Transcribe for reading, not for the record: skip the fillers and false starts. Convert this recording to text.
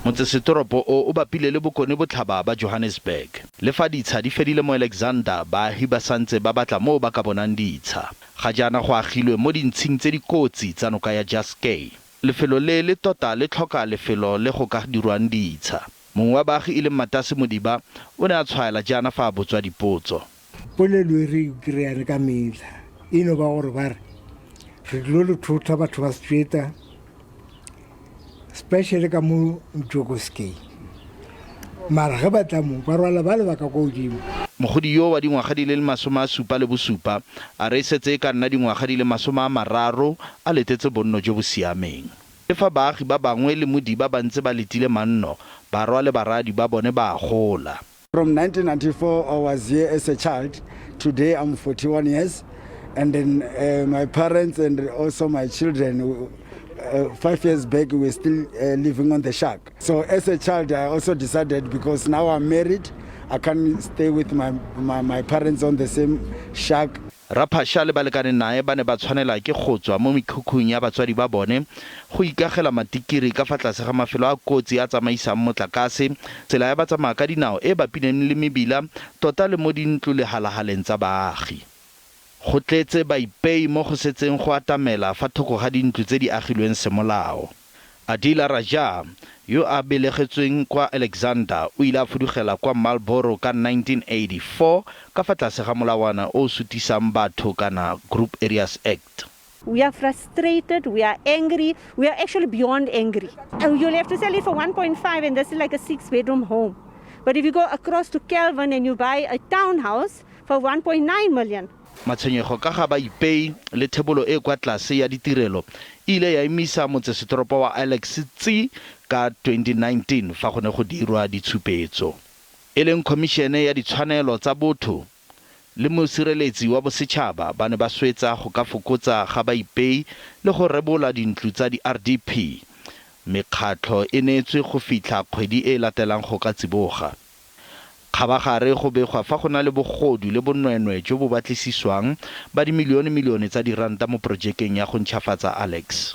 Motsesetoropo o bapile le bokone botlhaba ba Johannesburg. Le fa ditsha di fedile mo Alexander, baagi ba santse ba batla mo ba ka bonang ditsha. Ga jaana go agilwe mo dintshing tse dikotsi tsa noka ya Jaskei. Lefelo le tota le tlhoka lefelo le go ka dirwang ditsha. Mongwe wa baagi e leng Matase Modiba o ne a tshwaela jaana fa a botswa dipotso. Polelo e re kry-a ka mehla eno ba gore ba re dilo le thotha batho ba Strata, especially ka mo Jokoskei. Mara ge batla mo ba rwala ba le baka go godimo. Mogodi yo wa dingwaga di le 77 a re setse ka nna dingwaga di le 30 a letetse bonno jo bo siameng. Le fa baagi ba bangwe le Modiba ba ntse ba letile manno, ba rwa le baradi ba bone ba gola. From 1994 I was here as a child. Today I'm 41 years, and then my parents and also my children 5 years back we were still living on the shack. So as a child I also decided, because now I'm married, I can't stay with my parents on the same shack. Raphasha le balekane nae ba ne ba tshwanela ke go tswa mo mekhukhung ya batswadi ba bone go ikagela matikiri ka fa tlase ga mafelo a kotsi a tsamaisang motlakase, tsela ya batsamaya ka dinao e bapineng le mebila tota le mo dintlo le halahaleng tsa baagi. Go tletse baipei mo go setseng go atamela fa thoko ga dintlo tse di agilweng semolao. Adila Raja, yo a belegetsweng kwa Alexander, o ile a fudugela kwa Marlborough ka 1984 ka fa tlase ga molawana o sutisang batho kana Group Areas Act. We are frustrated, we are angry, we are actually beyond angry. And you'll have to sell it for 1.5, and this is like a 6-bedroom home. But if you go across to Kelvin and you buy a townhouse for 1.9 million. Matshwenyego ka ga baipei le thebolo e kwa tlase ya ditirelo ile ya emisa motsesetoropo wa Alex Tsi ka 2019 fa go ne go dirwa ditshupetso. E leng Khomišene ya Ditshwanelo tsa Botho le mosireletsi wa bosetšhaba ba ne ba swetsa go ka fokotsa ga baipei le go rebola dintlo tsa di-RDP. Mekgatlho e neetswe go fitlha kgwedi e latelang go ka tsiboga. Khabagare go begwa fa go na le bogodu le bonwenwe jo bo batlisiswang ba dimilione tsa diranta mo projekeng ya go ntšhafatsa Alex.